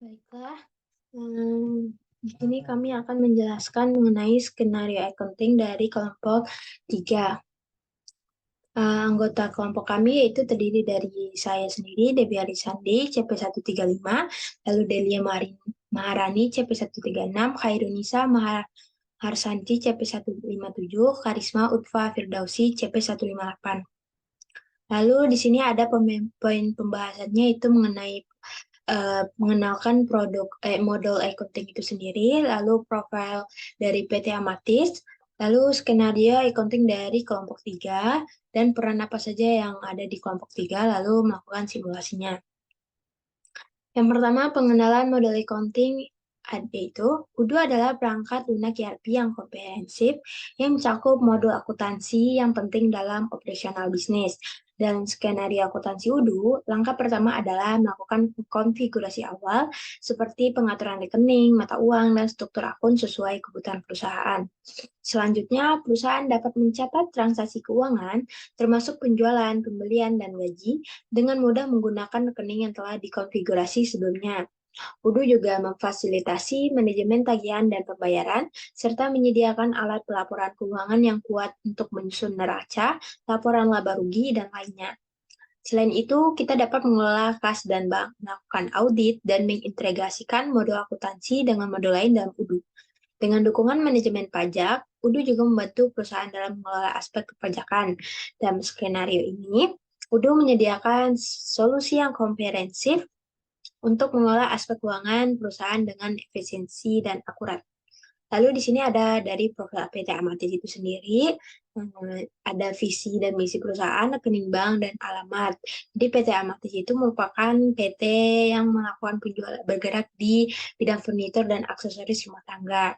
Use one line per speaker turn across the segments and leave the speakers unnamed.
Baiklah, di sini kami akan menjelaskan mengenai skenario accounting dari kelompok 3. Anggota kelompok kami yaitu terdiri dari saya sendiri, Debbie Arisandi, CP135, lalu Delia Maharani, CP136, Khairunisa Maharsanti, CP157, Karisma Utfa Firdausi, CP158. Lalu di sini ada poin pembahasannya itu mengenai mengenalkan model accounting itu sendiri, lalu profil dari PT Amatis, lalu skenario accounting dari kelompok 3, dan peran apa saja yang ada di kelompok 3, lalu melakukan simulasinya. Yang pertama, pengenalan model accounting yaitu UDU adalah perangkat lunak ERP yang komprehensif yang mencakup modul akuntansi yang penting dalam operasional bisnis. Dalam skenario akuntansi UDU, langkah pertama adalah melakukan konfigurasi awal seperti pengaturan rekening, mata uang, dan struktur akun sesuai kebutuhan perusahaan. Selanjutnya, perusahaan dapat mencatat transaksi keuangan, termasuk penjualan, pembelian, dan gaji, dengan mudah menggunakan rekening yang telah dikonfigurasi sebelumnya. UDU juga memfasilitasi manajemen tagihan dan pembayaran, serta menyediakan alat pelaporan keuangan yang kuat untuk menyusun neraca, laporan laba rugi, dan lainnya. Selain itu, kita dapat mengelola kas dan bank, melakukan audit, dan mengintegrasikan modul akuntansi dengan modul lain dalam UDU. Dengan dukungan manajemen pajak, UDU juga membantu perusahaan dalam mengelola aspek perpajakan. Dalam skenario ini, UDU menyediakan solusi yang komprehensif untuk mengelola aspek keuangan perusahaan dengan efisiensi dan akurat. Lalu di sini ada dari profil PT Amatis itu sendiri, ada visi dan misi perusahaan, rekening bank, dan alamat. Jadi PT Amatis itu merupakan PT yang melakukan penjualan bergerak di bidang furnitur dan aksesoris rumah tangga.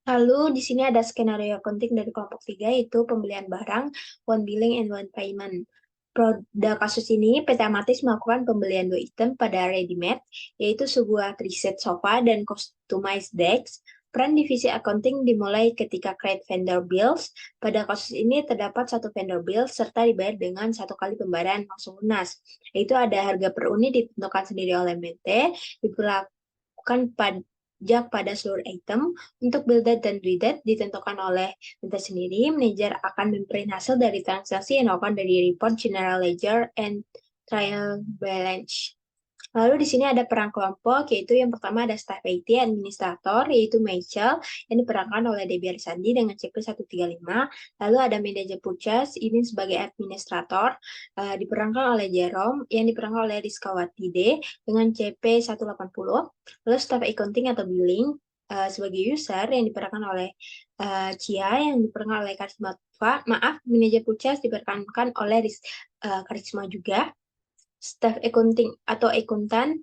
Lalu di sini ada skenario accounting dari kelompok 3 yaitu pembelian barang, one billing, and one payment. Pada kasus ini, PT Amatis melakukan pembelian 2 item pada ready-made, yaitu sebuah preset sofa dan customized decks. Peran divisi accounting dimulai ketika create vendor bills. Pada kasus ini terdapat satu vendor bill serta dibayar dengan satu kali pembayaran langsung lunas. Yaitu ada harga per unit ditentukan sendiri oleh MT, diberlakukan pajak pada seluruh item. Untuk bill date dan due date ditentukan oleh MT sendiri. Manajer akan memprint hasil dari transaksi yang dilakukan dari report general ledger and trial balance. Lalu di sini ada peran kelompok, yaitu yang pertama ada staff IT administrator, yaitu Michael, yang diperankan oleh Debbie Arisandi dengan CP135. Lalu ada manajer purchase, ini sebagai administrator, diperankan oleh Jerome, yang diperankan oleh Rizkawati D dengan CP180. Lalu staff accounting atau billing, sebagai user, yang diperankan oleh Cia, yang diperankan oleh Karisma. Maaf, manajer purchase diperankan oleh Karisma juga. Staff accounting atau akuntan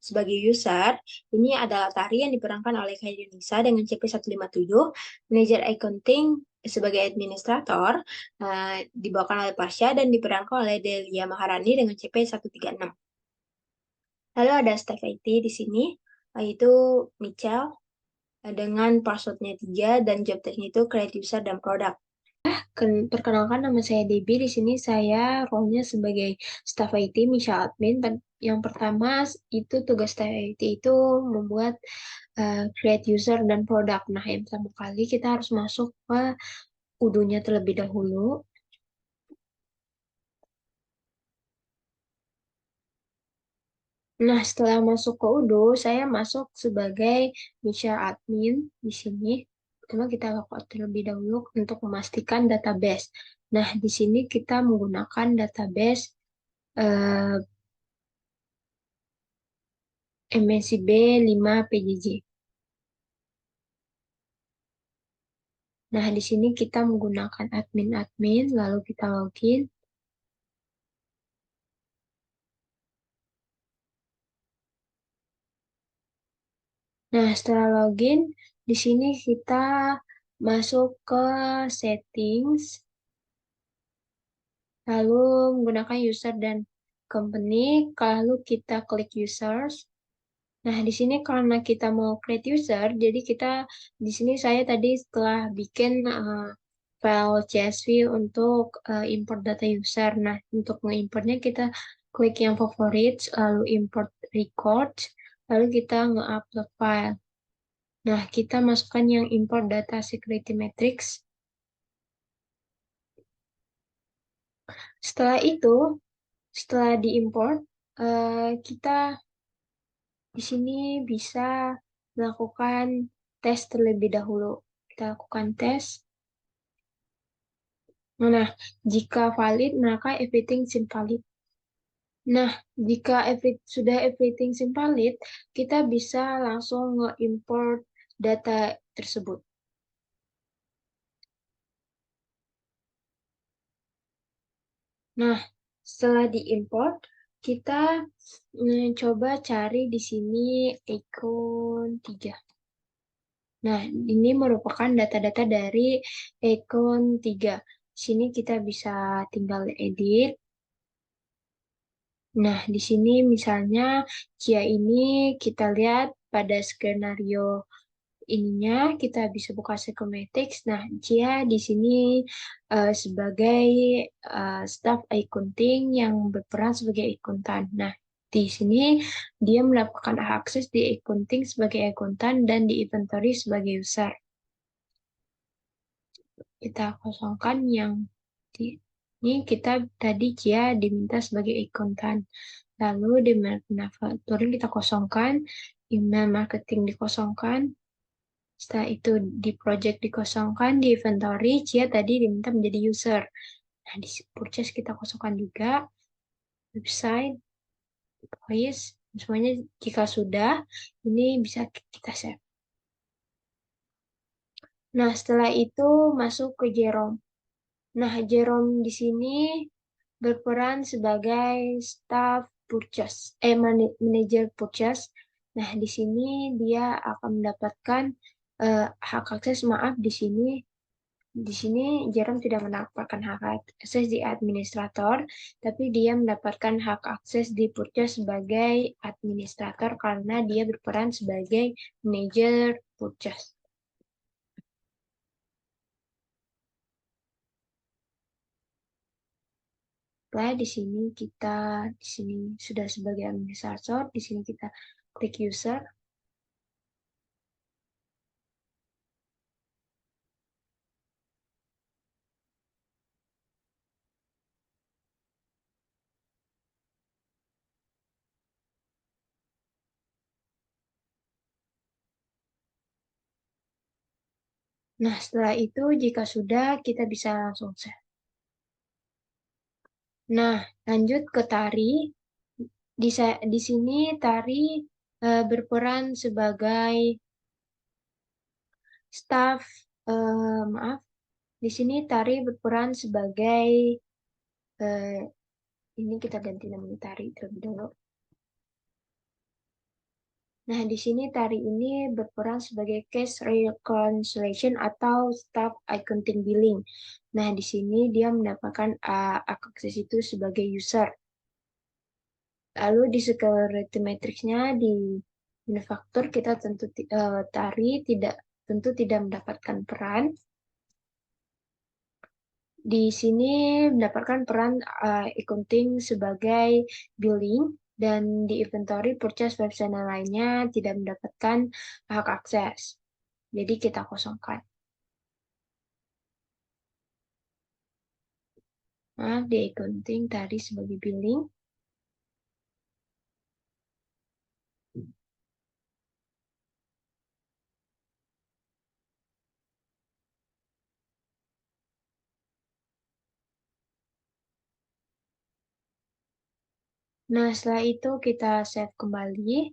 sebagai user, ini adalah Tari yang diperankan oleh Khairunisa dengan CP157, manajer accounting sebagai administrator dibawakan oleh Pasha dan diperankan oleh Delia Maharani dengan CP136. Lalu ada staff IT di sini, yaitu Michelle dengan passwordnya 3 dan job tag-nya itu create user dan product. Perkenalkan, nama saya Debbie. Di sini saya role-nya sebagai staff IT, Misha Admin. Yang pertama itu tugas staff IT itu membuat create user dan produk. Nah, yang pertama kali kita harus masuk ke UDU-nya terlebih dahulu. Nah, setelah masuk ke UDU, saya masuk sebagai Misha Admin di sini. Pertama kita lakukan terlebih dahulu untuk memastikan database. Nah, di sini kita menggunakan database eh, MSIB 5 PJJ. Nah, di sini kita menggunakan admin, lalu kita login. Nah, setelah login, di sini kita masuk ke settings, lalu menggunakan user dan company, lalu kita klik users. Nah, di sini karena kita mau create user, jadi kita di sini saya tadi setelah bikin file CSV untuk import data user. Nah, untuk nge-importnya kita klik yang favorit, lalu import record. lalu kita nge-upload file. Nah, kita masukkan yang import data security matrix. Setelah itu, setelah diimport, kita di sini bisa melakukan tes terlebih dahulu. Kita lakukan tes. Nah, jika valid, maka everything seem valid. Nah, jika sudah everything seem valid, kita bisa langsung nge-import data tersebut. Nah, setelah diimport, kita coba cari di sini icon 3. Nah, ini merupakan data-data dari icon 3. Di sini kita bisa tinggal edit. Nah, di sini misalnya Cia ini kita lihat pada skenario ininya kita bisa buka Psychometrics. Nah, Cia di sini sebagai staff accounting yang berperan sebagai akuntan. Nah, di sini dia mendapatkan akses di accounting sebagai akuntan dan di inventory sebagai user. Kita kosongkan yang di ini kita tadi Cia diminta sebagai akuntan. Lalu di manufacturing kita kosongkan, email marketing dikosongkan, setelah itu di project dikosongkan, di inventory, Cia tadi diminta menjadi user. Nah, di purchase kita kosongkan juga, website, voice, semuanya jika sudah, ini bisa kita save. Nah, setelah itu masuk ke Jerome. Nah, Jerome di sini berperan sebagai staff purchase, manager purchase. Nah, di sini dia akan mendapatkan hak akses, maaf di sini Jerome tidak mendapatkan hak akses di administrator, tapi dia mendapatkan hak akses di purchase sebagai administrator karena dia berperan sebagai manager purchase. Setelah di sini sudah sebagai administrator, di sini kita klik user. Nah, setelah itu jika sudah kita bisa langsung save. Nah, lanjut ke Tari. Di sini Tari berperan sebagai staf, maaf, di sini Tari berperan sebagai, eh, ini kita ganti namanya Tari terlebih dahulu. Nah, di sini Tari ini berperan sebagai case reconciliation atau staff accounting billing. Nah, di sini dia mendapatkan akses itu sebagai user. Lalu di security matrix-nya di manufaktur kita Tari tentu tidak mendapatkan peran. Di sini mendapatkan peran accounting sebagai billing dan di inventory, purchase, website dan lainnya tidak mendapatkan hak akses. Jadi kita kosongkan. Nah, di accounting tadi sebagai billing. Nah, setelah itu kita save kembali.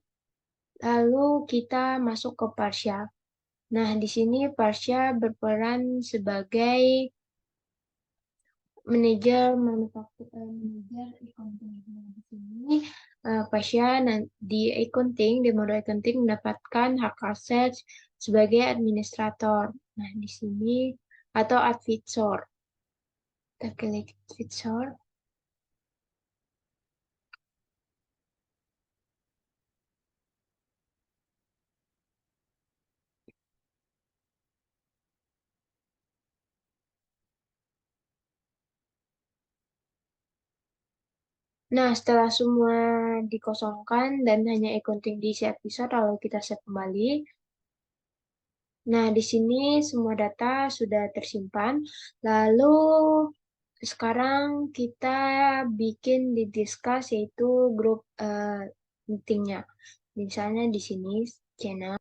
Lalu kita masuk ke partial. Nah, di sini Pasha berperan sebagai manajer accounting. Nah, di sini Pasha di accounting, di mode accounting mendapatkan hak akses sebagai administrator. Nah, di sini atau advisor. Kita klik advisor. Nah, setelah semua dikosongkan dan hanya accounting diisi episode, lalu kita save kembali. Nah, di sini semua data sudah tersimpan. Lalu sekarang kita bikin di Discuss yaitu grup meetingnya. Misalnya di sini channel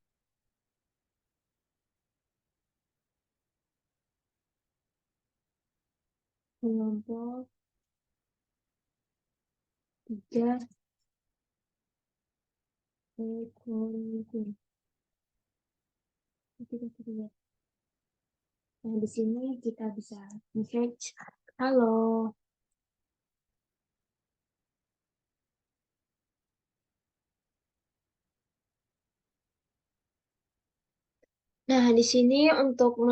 kelompok 3 accounting. Tiga, tiga. Nah, di sini kita bisa message, halo. Nah, di sini untuk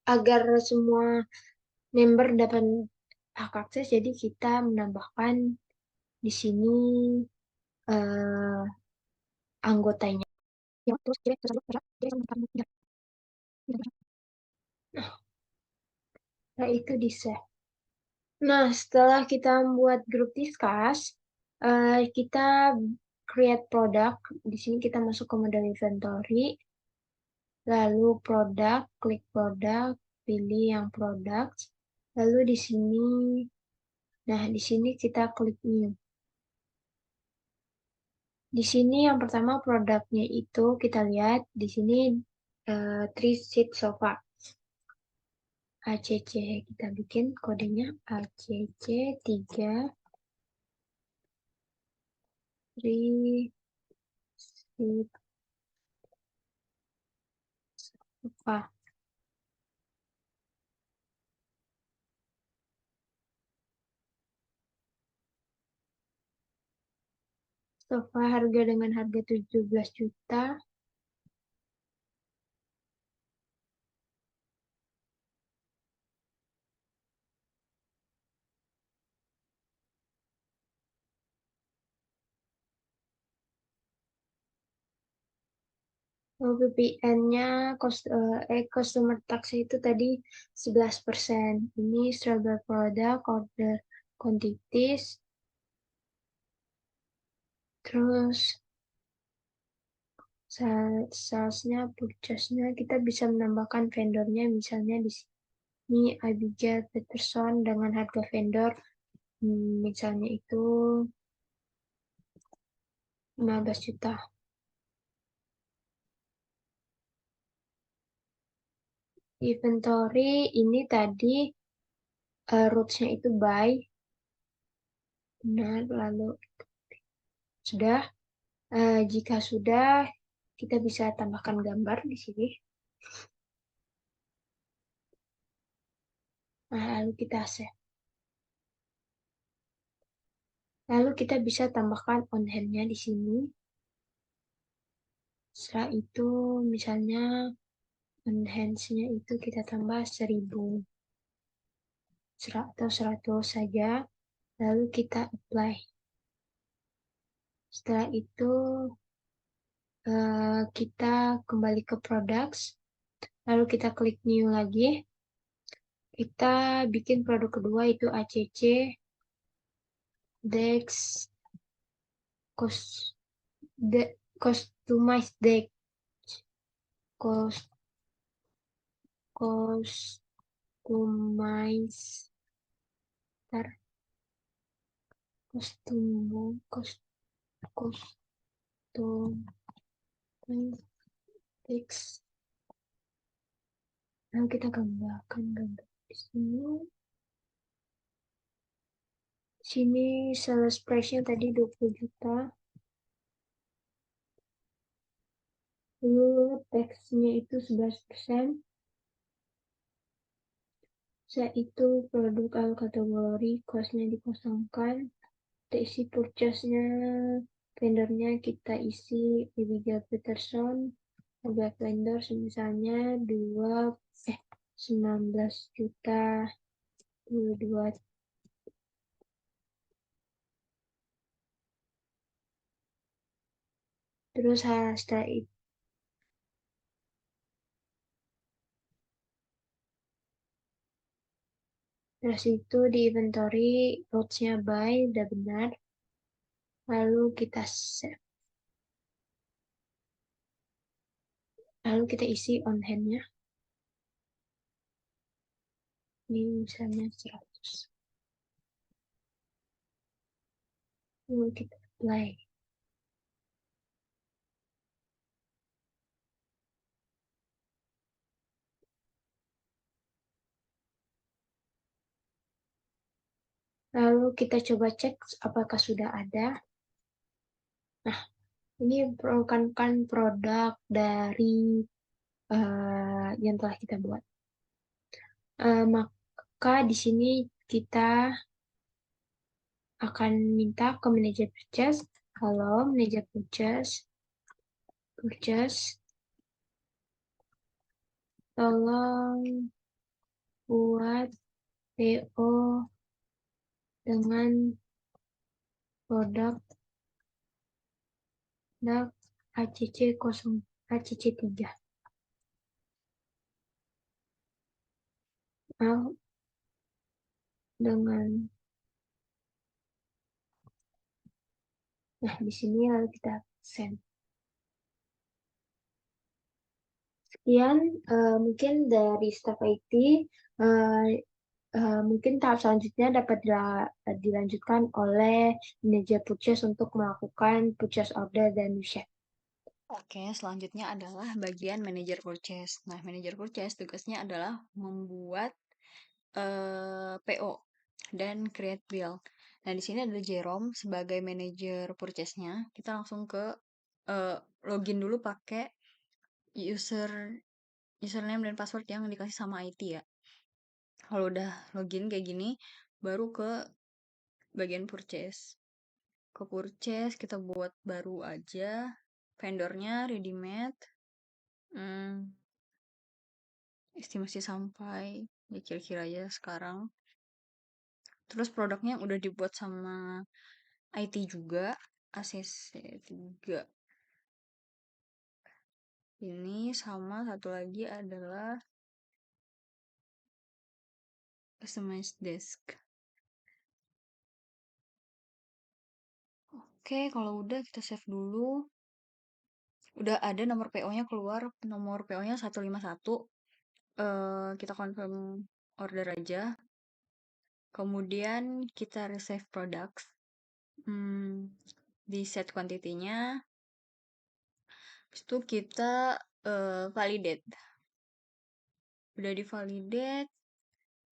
agar semua member dapat hak akses, jadi kita menambahkan di sini eh, anggotanya. Ya, terus nah, itu di save. Nah, setelah kita membuat grup discuss, kita create product. Di sini kita masuk ke model inventory, lalu produk, klik produk, pilih yang produk. Lalu di sini, nah di sini kita klik new. Di sini yang pertama produknya itu kita lihat di sini three seat sofa. ACC kita bikin kodenya ACC 3 three seat sofa. Sofa harga dengan harga 17 juta. VPN-nya customer tax itu tadi 11%. Ini strawberry product, order quantities, terus salesnya, purchase-nya, kita bisa menambahkan vendornya, misalnya di sini Abigail Peterson dengan harga vendor, misalnya itu 15 juta. Inventory ini tadi roots-nya itu buy, benar, lalu sudah. Jika sudah, kita bisa tambahkan gambar di sini. Nah, lalu kita save. Lalu kita bisa tambahkan on hand-nya di sini. Setelah itu, misalnya on hand-nya itu kita tambah 1000 atau 100 saja. Lalu kita apply. Setelah itu, kita kembali ke products. Lalu kita klik new lagi. Kita bikin produk kedua itu ACC Dex Customized Deck. Customize custom text. Lalu kita gambarkan gambar di sini. Sini sales price-nya tadi 20 juta. Lalu teksnya itu 11%. Setelah itu produk atau kategori cost-nya dikosongkan. Kita isi purchase-nya, vendornya kita isi Abigail Peterson. Harga vendor misalnya 19 juta 22. Terus setelah itu Terus itu di inventory, loads-nya by, udah benar. Lalu kita save. Lalu kita isi on hand-nya. Ini misalnya 100. Lalu kita apply. Lalu kita coba cek apakah sudah ada. Nah, ini merupakan produk dari yang telah kita buat. Maka di sini kita akan minta ke manajer purchase. Halo, manajer purchase. Purchase, tolong buat PO dengan produk ACC3. Mau dengan, nah di sini lalu kita send. Sekian mungkin dari staff IT. eh, Mungkin tahap selanjutnya dapat dilanjutkan oleh manajer purchase untuk melakukan purchase order dan reset.
Oke, selanjutnya adalah bagian manajer purchase. Nah, manajer purchase tugasnya adalah membuat PO dan create bill. Nah, di sini ada Jerome sebagai manajer purchase-nya. Kita langsung ke eh, login dulu pakai username dan password yang dikasih sama IT ya. Kalau udah login kayak gini, baru ke bagian purchase. Ke purchase kita buat baru aja. Vendornya ready-made. Hmm, estimasi sampai ya kira-kira aja sekarang. Terus produknya yang udah dibuat sama IT juga, ACC3 ini, sama satu lagi adalah customized desk. Oke, kalau udah kita save dulu. Udah ada nomor PO-nya keluar, nomor PO-nya 151. Kita confirm order aja. Kemudian kita resave products. Di set quantity-nya. Habis itu kita validate. Udah di validate,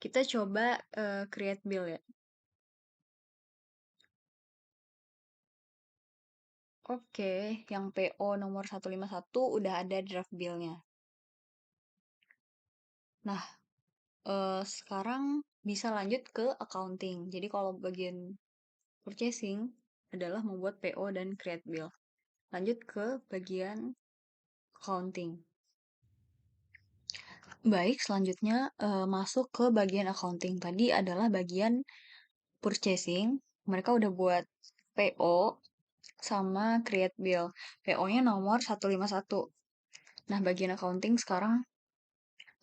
kita coba create bill ya. Oke, yang PO nomor 151 udah ada draft bill-nya. Nah, sekarang bisa lanjut ke accounting. Jadi kalau bagian purchasing adalah membuat PO dan create bill. Lanjut ke bagian accounting. Baik, selanjutnya masuk ke bagian accounting. Tadi adalah bagian purchasing. Mereka udah buat PO sama create bill. PO-nya nomor 151. Nah, bagian accounting sekarang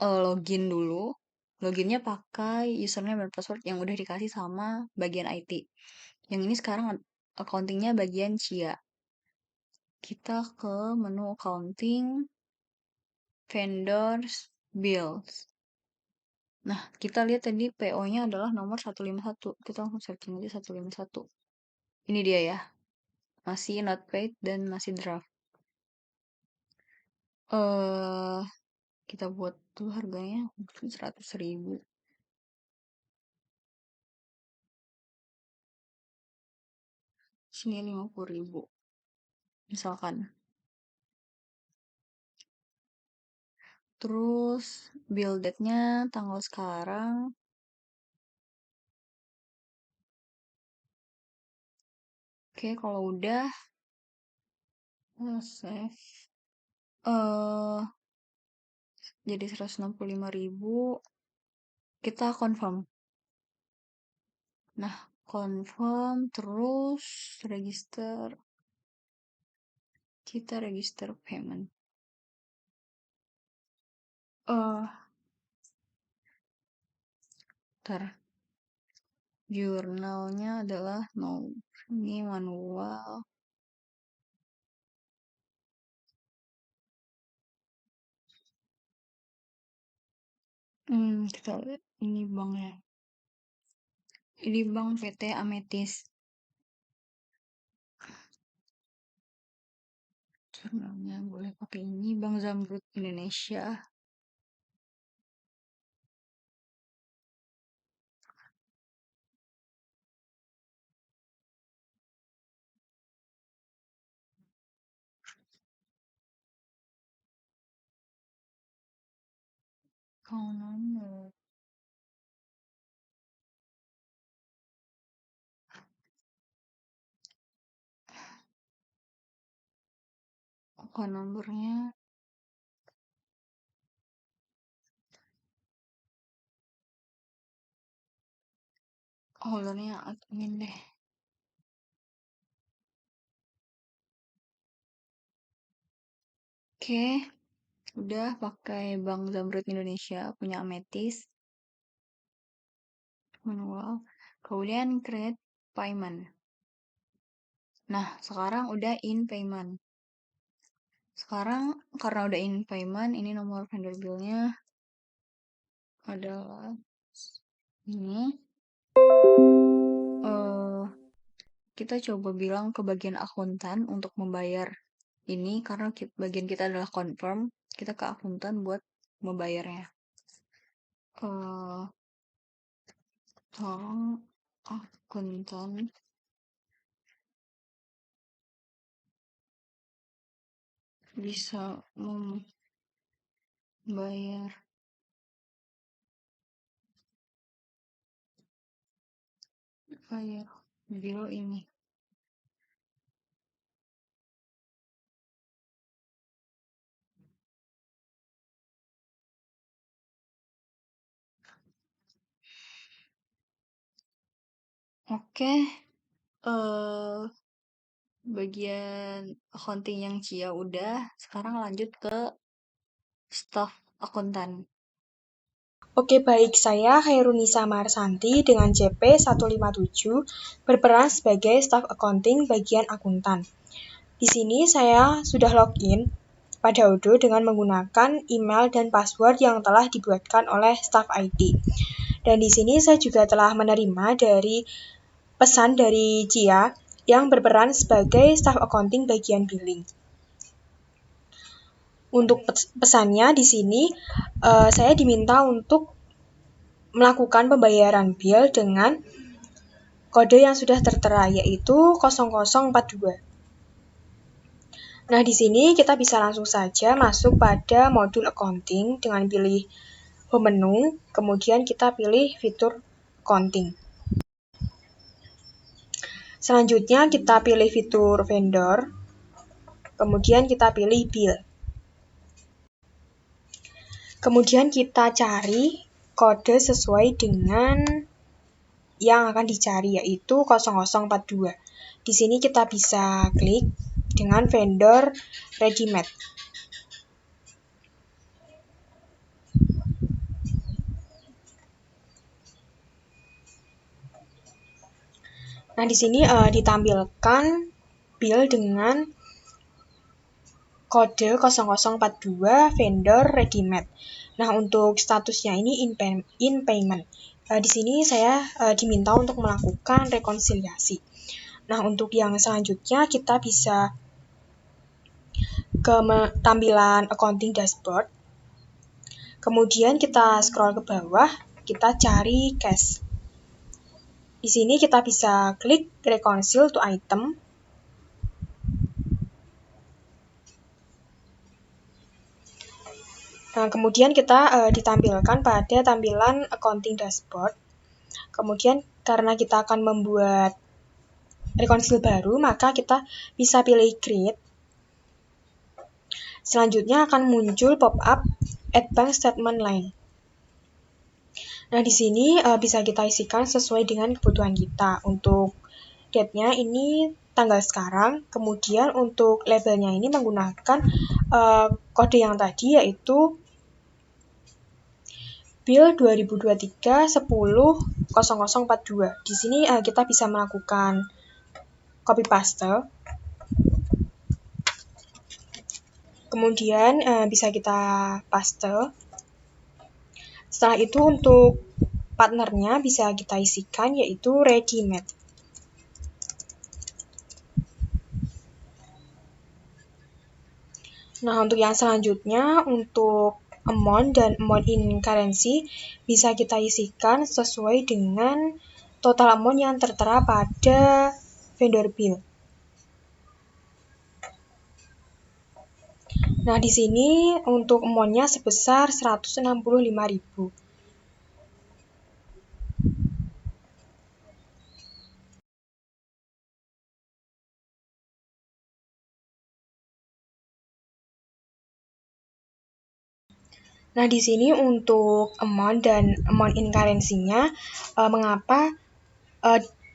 login dulu. Loginnya pakai username dan password yang udah dikasih sama bagian IT. Yang ini sekarang accountingnya bagian CIA. Kita ke menu accounting, vendors, bills. Nah, kita lihat tadi PO-nya adalah nomor 151. Kita langsung searching aja 151. Ini dia ya. Masih not paid dan masih draft. Eh, kita buat tuh harganya 100.000. Sini 50.000. Misalkan. Terus build date-nya tanggal sekarang. Oke, kalau udah save. eh jadi 165.000. Kita confirm. Nah, confirm terus register. Kita register payment. Ntar. Jurnalnya adalah ini manual. Kita lihat ini banknya. Ini bank PT Ametis. Jurnalnya boleh pakai ini, Bank Zamrud Indonesia. Account number. Account numbernya holdernya admin deh. Oke, udah pakai Bank Zamrud Indonesia punya Ametis manual. Kemudian create payment. Nah, sekarang udah in payment. Sekarang karena udah in payment, ini nomor vendor bill-nya adalah ini. Kita coba bilang ke bagian akuntan untuk membayar ini karena bagian kita adalah confirm. Kita ke akuntan buat membayarnya. Tolong akuntan bisa membayar bill ini. Oke, bagian accounting yang Cia udah, sekarang lanjut ke staff akuntan.
Oke, baik. Saya Khairunisa Marsanti dengan CP 157 berperan sebagai staf accounting bagian akuntan. Di sini saya sudah login pada Odoo dengan menggunakan email dan password yang telah dibuatkan oleh staf IT. Dan di sini saya juga telah menerima dari pesan dari Cia yang berperan sebagai staf accounting bagian billing. Untuk pesannya di sini saya diminta untuk melakukan pembayaran bill dengan kode yang sudah tertera, yaitu 0042. Nah, di sini kita bisa langsung saja masuk pada modul accounting dengan pilih home menu, kemudian kita pilih fitur accounting. Selanjutnya kita pilih fitur vendor, kemudian kita pilih bill. Kemudian kita cari kode sesuai dengan yang akan dicari, yaitu 0042. Di sini kita bisa klik dengan vendor ready-made. Nah, di sini ditampilkan bill dengan kode 0042 vendor ready-made. Nah, untuk statusnya ini in payment. Di sini saya diminta untuk melakukan rekonsiliasi. Nah, untuk yang selanjutnya kita bisa ke tampilan accounting dashboard. Kemudian kita scroll ke bawah, kita cari cash. Di sini kita bisa klik reconcile to item. Nah, kemudian kita ditampilkan pada tampilan accounting dashboard. Kemudian karena kita akan membuat reconcile baru, maka kita bisa pilih create. Selanjutnya akan muncul pop-up add bank statement line. Nah, di sini bisa kita isikan sesuai dengan kebutuhan kita. Untuk date-nya ini tanggal sekarang, kemudian untuk labelnya ini menggunakan kode yang tadi, yaitu Bill 2023 10.0042. Di sini kita bisa melakukan copy paste. Kemudian bisa kita paste. Setelah itu untuk partnernya bisa kita isikan yaitu ready-made. Nah, untuk yang selanjutnya, untuk amount dan amount in currency bisa kita isikan sesuai dengan total amount yang tertera pada vendor bill. Nah, di sini untuk amount-nya sebesar 165.000. Nah, di sini untuk amount dan amount in currency-nya, mengapa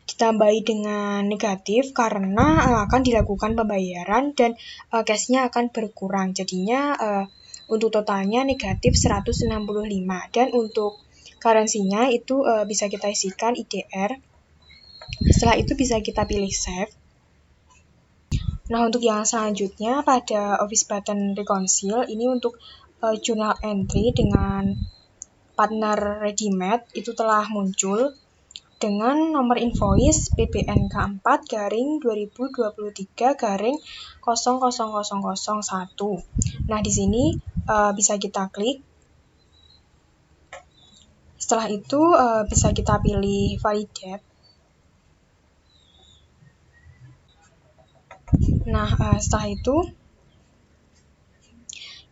ditambahi dengan negatif? Karena akan dilakukan pembayaran dan cash-nya akan berkurang. Jadinya untuk totalnya negatif 165. Dan untuk currency-nya itu bisa kita isikan IDR. Setelah itu bisa kita pilih save. Nah, untuk yang selanjutnya pada Office Button Reconcile, ini untuk journal entry dengan partner ready-made itu telah muncul dengan nomor invoice PBNK 4/2023/000001. Nah, di sini bisa kita klik. Setelah itu bisa kita pilih validate. Nah, setelah itu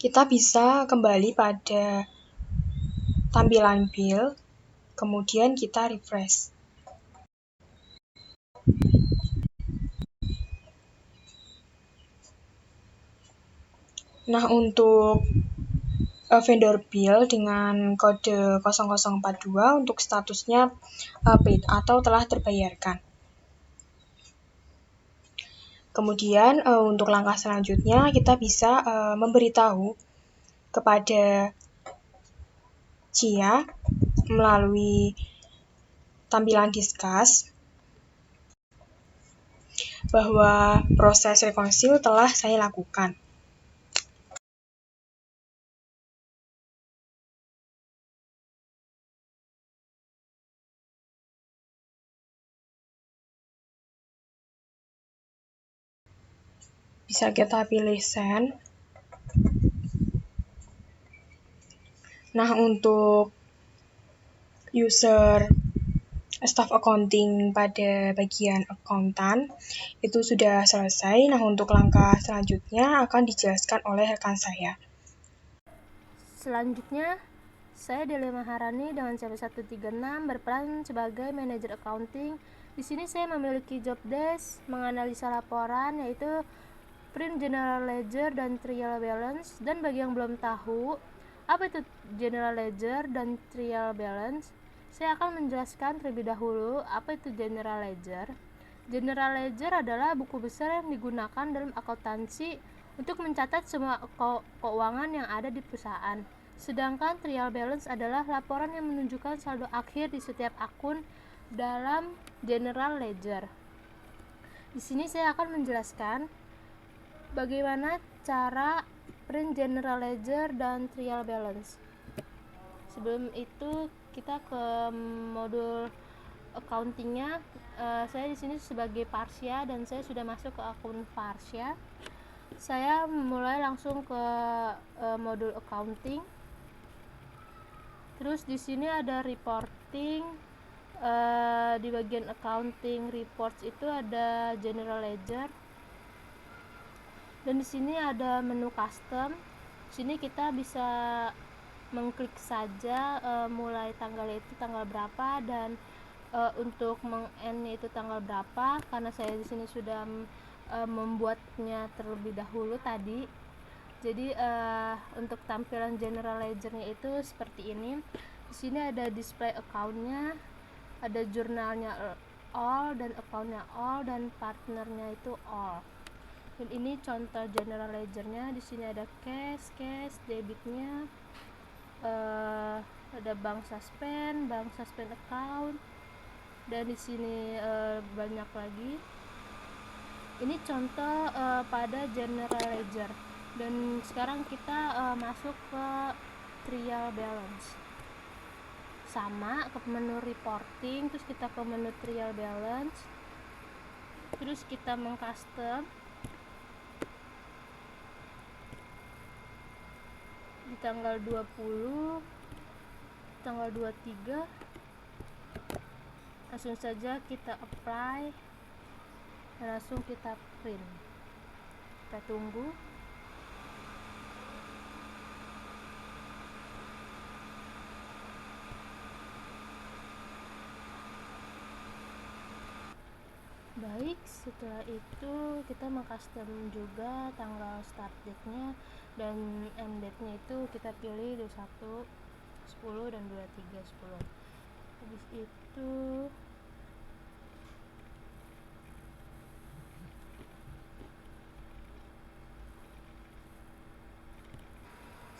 kita bisa kembali pada tampilan bill, kemudian kita refresh. Nah, untuk vendor bill dengan kode 0042 untuk statusnya paid atau telah terbayarkan. Kemudian untuk langkah selanjutnya kita bisa memberitahu kepada Cia melalui tampilan discuss bahwa proses reconcile telah saya lakukan. Bisa kita pilih send. Nah, untuk user staff accounting pada bagian akuntan itu sudah selesai. Nah, untuk langkah selanjutnya akan dijelaskan oleh rekan saya.
Selanjutnya, saya Delia Maharani dengan CP 136 berperan sebagai manajer accounting. Di sini saya memiliki job desk menganalisa laporan yaitu print general ledger dan trial balance. Dan bagi yang belum tahu apa itu general ledger dan trial balance, saya akan menjelaskan terlebih dahulu apa itu general ledger. General ledger adalah buku besar yang digunakan dalam akuntansi untuk mencatat semua keuangan yang ada di perusahaan. Sedangkan trial balance adalah laporan yang menunjukkan saldo akhir di setiap akun dalam general ledger. Di sini saya akan menjelaskan bagaimana cara print general ledger dan trial balance. Sebelum itu kita ke modul accountingnya. Saya di sini sebagai Parsya dan saya sudah masuk ke akun Parsya. Saya mulai langsung ke modul accounting. Terus di sini ada reporting. Di bagian accounting reports itu ada general ledger. Dan di sini ada menu custom. Di sini kita bisa mengklik saja mulai tanggalnya itu tanggal berapa dan untuk meng-end-nya itu tanggal berapa, karena saya di sini sudah membuatnya terlebih dahulu tadi. Jadi untuk tampilan general ledger-nya itu seperti ini. Di sini ada display account-nya, ada jurnalnya all dan account-nya all dan partnernya itu all. Dan ini contoh general ledger-nya. Di sini ada cash, debitnya, ada bank suspend account, dan di sini banyak lagi. Ini contoh pada general ledger, dan sekarang kita masuk ke trial balance. Sama ke menu reporting, terus kita ke menu trial balance, terus kita mengcustom di tanggal 20, tanggal 23, langsung saja kita apply dan langsung kita print. Kita tunggu. Baik, setelah itu kita mengcustom juga tanggal start date-nya dan end date-nya itu kita pilih 21 10 dan 23 10. Habis itu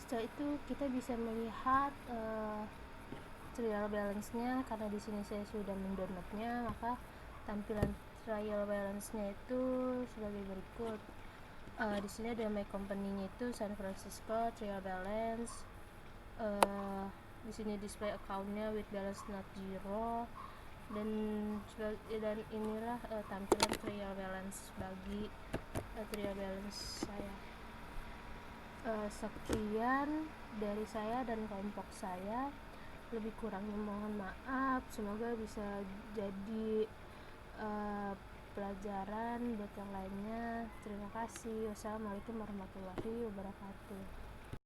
setelah itu kita bisa melihat trial balance-nya. Karena di sini saya sudah mendownloadnya, maka tampilan trial balance-nya itu sebagai berikut. Di sini ada my company-nya itu San Francisco trial balance. Di sini display account-nya with balance not zero, dan inilah tampilan trial balance bagi trial balance saya. Sekian dari saya dan kelompok saya, lebih kurangnya mohon maaf. Semoga bisa jadi pelajaran buat yang lainnya. Terima kasih. Wassalamualaikum warahmatullahi wabarakatuh.